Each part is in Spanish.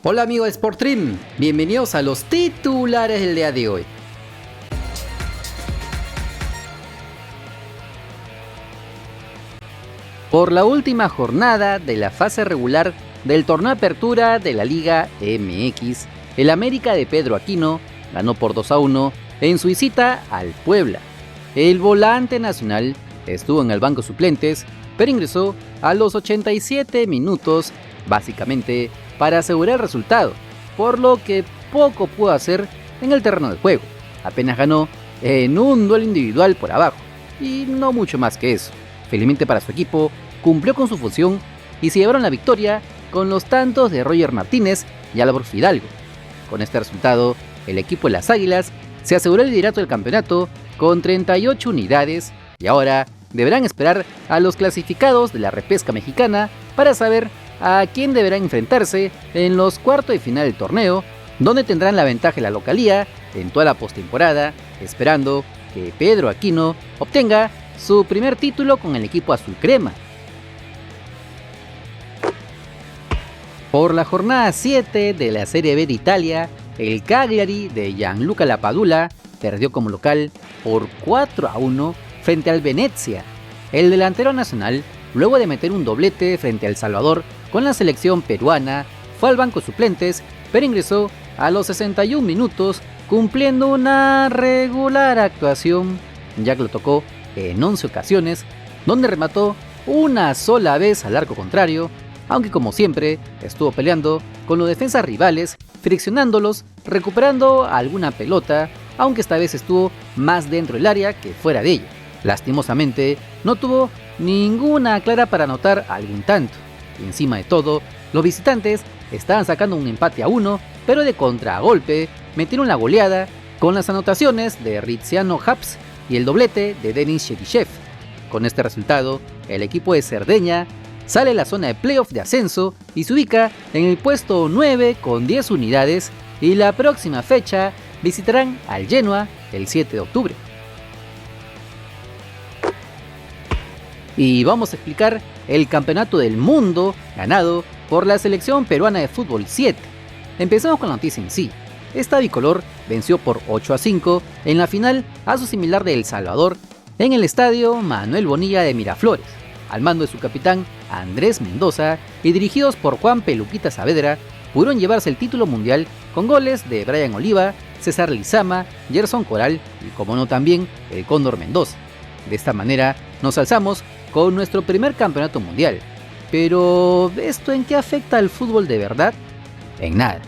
Hola amigos de Sportstream, bienvenidos a los titulares del día de hoy. Por la última jornada de la fase regular del torneo Apertura de la Liga MX, el América de Pedro Aquino ganó por 2-1 en su visita al Puebla. El volante nacional estuvo en el banco suplentes, pero ingresó a los 87 minutos, básicamente para asegurar el resultado, por lo que poco pudo hacer en el terreno de juego. Apenas ganó en un duelo individual por abajo, y no mucho más que eso. Felizmente para su equipo, cumplió con su función y se llevaron la victoria con los tantos de Roger Martínez y Álvaro Fidalgo. Con este resultado, el equipo de las Águilas se aseguró el liderato del campeonato con 38 unidades y ahora deberán esperar a los clasificados de la repesca mexicana para saber a quién deberán enfrentarse en los cuartos de final del torneo, donde tendrán la ventaja de la localía en toda la postemporada, esperando que Pedro Aquino obtenga su primer título con el equipo azul crema. Por la jornada 7 de la Serie B de Italia, el Cagliari de Gianluca Lapadula perdió como local por 4-1 frente al Venezia. El delantero nacional, luego de meter un doblete frente a El Salvador con la selección peruana, fue al banco suplentes, pero ingresó a los 61 minutos cumpliendo una regular actuación, ya que lo tocó en 11 ocasiones, donde remató una sola vez al arco contrario, aunque como siempre estuvo peleando con los defensas rivales, friccionándolos, recuperando alguna pelota, aunque esta vez estuvo más dentro del área que fuera de ella. Lastimosamente, no tuvo ninguna clara para anotar algún tanto. Y encima de todo, los visitantes estaban sacando un empate a 1, pero de contragolpe metieron la goleada con las anotaciones de Riziano Haps y el doblete de Denis Cheryshev. Con este resultado, el equipo de Cerdeña sale de la zona de playoff de ascenso y se ubica en el puesto 9 con 10 unidades, y la próxima fecha visitarán al Genoa el 7 de octubre. Y vamos a explicar el campeonato del mundo ganado por la selección peruana de fútbol 7. Empezamos con la noticia en sí. Esta bicolor venció por 8-5 en la final a su similar de El Salvador en el estadio Manuel Bonilla de Miraflores, al mando de su capitán Andrés Mendoza y dirigidos por Juan Peluquita Saavedra. Pudieron llevarse el título mundial con goles de Brian Oliva, César Lizama, Gerson Coral y como no también el Cóndor Mendoza. De esta manera nos alzamos con nuestro primer campeonato mundial. Pero ¿esto en qué afecta al fútbol de verdad? En nada.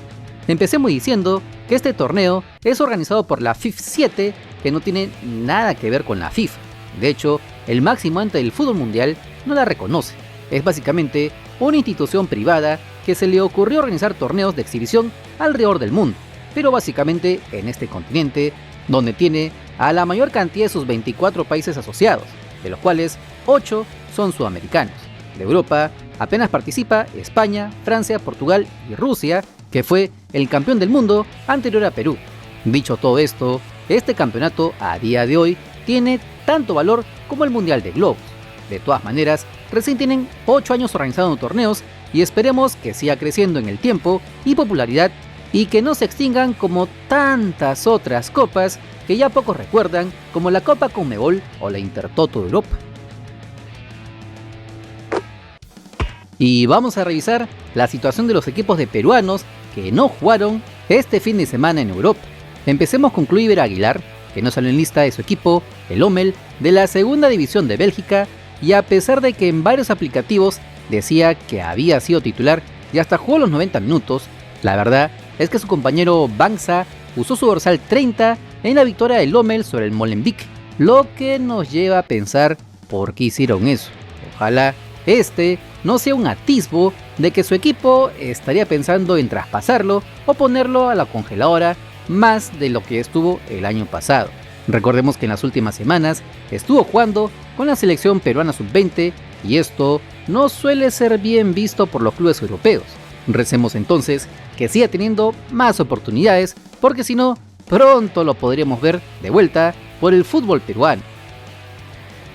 Empecemos diciendo que este torneo es organizado por la FIF 7, que no tiene nada que ver con la FIFA. De hecho, el máximo ente del fútbol mundial no la reconoce. Es básicamente una institución privada que se le ocurrió organizar torneos de exhibición alrededor del mundo, pero básicamente en este continente, donde tiene a la mayor cantidad de sus 24 países asociados, de los cuales 8 son sudamericanos. De Europa apenas participa España, Francia, Portugal y Rusia, que fue el campeón del mundo anterior a Perú. Dicho todo esto, este campeonato a día de hoy tiene tanto valor como el Mundial de Globos. De todas maneras, recién tienen 8 años organizando torneos y esperemos que siga creciendo en el tiempo y popularidad y que no se extingan como tantas otras copas que ya pocos recuerdan, como la Copa Conmebol o la Intertoto de Europa. Y vamos a revisar la situación de los equipos de peruanos que no jugaron este fin de semana en Europa. Empecemos con Kluivert Aguilar, que no salió en lista de su equipo, el Lommel, de la segunda división de Bélgica, y a pesar de que en varios aplicativos decía que había sido titular y hasta jugó los 90 minutos, la verdad es que su compañero Bangsa usó su dorsal 30 en la victoria del Lommel sobre el Molenbeek, lo que nos lleva a pensar por qué hicieron eso. Ojalá este no sea un atisbo de que su equipo estaría pensando en traspasarlo o ponerlo a la congeladora más de lo que estuvo el año pasado. Recordemos que en las últimas semanas estuvo jugando con la selección peruana sub-20 y esto no suele ser bien visto por los clubes europeos. Recemos entonces que siga teniendo más oportunidades, porque si no, pronto lo podríamos ver de vuelta por el fútbol peruano.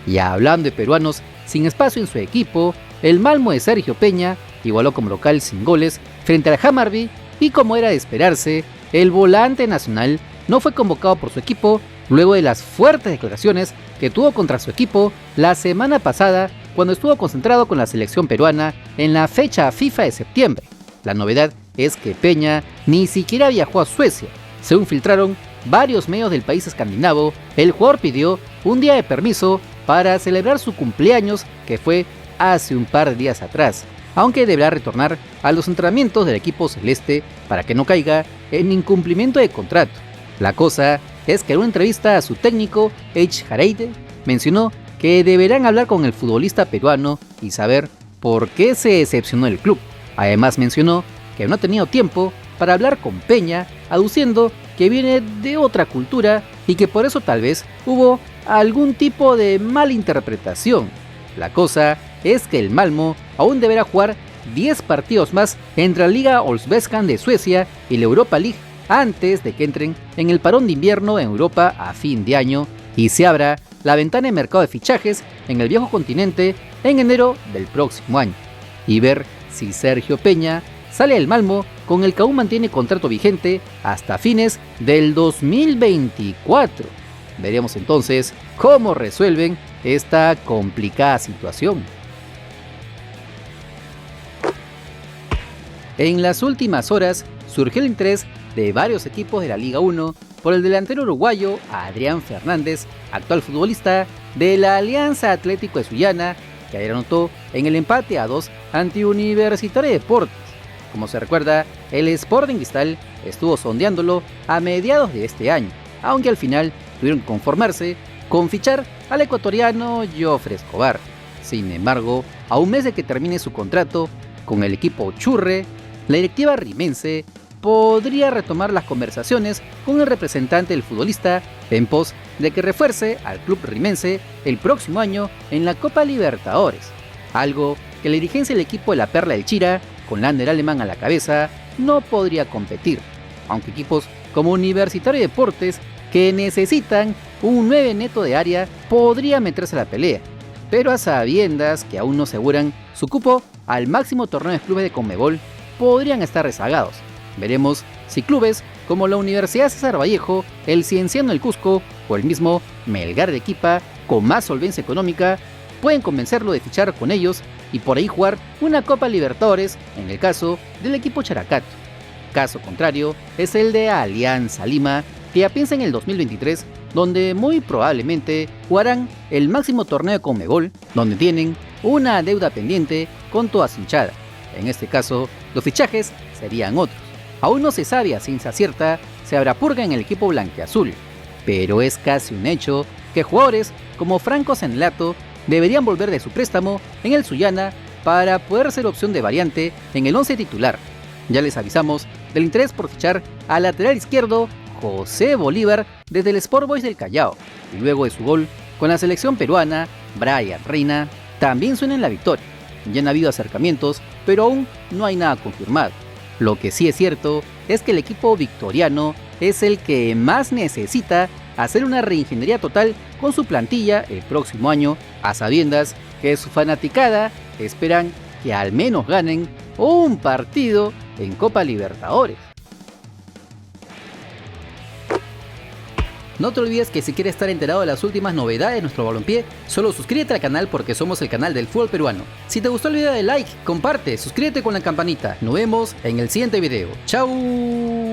Y hablando de peruanos sin espacio en su equipo, el Malmo de Sergio Peña igualó como local sin goles frente al Hammarby y como era de esperarse, el volante nacional no fue convocado por su equipo luego de las fuertes declaraciones que tuvo contra su equipo la semana pasada cuando estuvo concentrado con la selección peruana en la fecha FIFA de septiembre. La novedad es que Peña ni siquiera viajó a Suecia. Según filtraron varios medios del país escandinavo, el jugador pidió un día de permiso para celebrar su cumpleaños, que fue hace un par de días atrás, aunque deberá retornar a los entrenamientos del equipo celeste para que no caiga en incumplimiento de contrato. La cosa es que en una entrevista a su técnico, H. Hareide, mencionó que deberán hablar con el futbolista peruano y saber por qué se decepcionó del club. Además mencionó que no ha tenido tiempo para hablar con Peña, aduciendo que viene de otra cultura y que por eso tal vez hubo algún tipo de malinterpretación. La cosa es que el Malmö aún deberá jugar 10 partidos más entre la Liga Allsvenskan de Suecia y la Europa League antes de que entren en el parón de invierno en Europa a fin de año y se abra la ventana de mercado de fichajes en el viejo continente en enero del próximo año. Y ver si Sergio Peña sale del Malmö, con el que aún mantiene contrato vigente hasta fines del 2024. Veremos entonces cómo resuelven esta complicada situación. En las últimas horas surgió el interés de varios equipos de la Liga 1 por el delantero uruguayo Adrián Fernández, actual futbolista de la Alianza Atlético de Sullana, que ayer anotó en el empate a 2 ante Universitario de Deportes. Como se recuerda, el Sporting Cristal estuvo sondeándolo a mediados de este año, aunque al final tuvieron que conformarse con fichar al ecuatoriano Jofre Escobar. Sin embargo, a un mes de que termine su contrato con el equipo Churre, la directiva rimense podría retomar las conversaciones con el representante del futbolista en pos de que refuerce al club rimense el próximo año en la Copa Libertadores, algo que la dirigencia del equipo de la Perla del Chira, con Lander Alemán a la cabeza, no podría competir, aunque equipos como Universitario de Deportes, que necesitan un 9 neto de área, podría meterse a la pelea, pero a sabiendas que aún no aseguran su cupo al máximo torneo de clubes de Conmebol, podrían estar rezagados. Veremos si clubes como la Universidad César Vallejo, el Cienciano del Cusco o el mismo Melgar de Arequipa, con más solvencia económica, pueden convencerlo de fichar con ellos y por ahí jugar una Copa Libertadores en el caso del equipo Characato. Caso contrario es el de Alianza Lima, que ya piensa en el 2023, donde muy probablemente jugarán el máximo torneo de Conmebol, donde tienen una deuda pendiente con toda su hinchada. En este caso, los fichajes serían otros. Aún no se sabe a ciencia cierta si habrá purga en el equipo blanquiazul, pero es casi un hecho que jugadores como Franco Sanelato deberían volver de su préstamo en el Sullana para poder ser opción de variante en el 11 titular. Ya les avisamos del interés por fichar al lateral izquierdo José Bolívar desde el Sport Boys del Callao, y luego de su gol con la selección peruana, Brian Reina también suena en la victoria. Ya han habido acercamientos, pero aún no hay nada confirmado. Lo que sí es cierto es que el equipo victoriano es el que más necesita hacer una reingeniería total con su plantilla el próximo año, a sabiendas que su fanaticada esperan que al menos ganen un partido en Copa Libertadores. No te olvides que si quieres estar enterado de las últimas novedades de nuestro balompié, solo suscríbete al canal porque somos el canal del fútbol peruano. Si te gustó el video, dale like, comparte, suscríbete con la campanita. Nos vemos en el siguiente video. ¡Chao!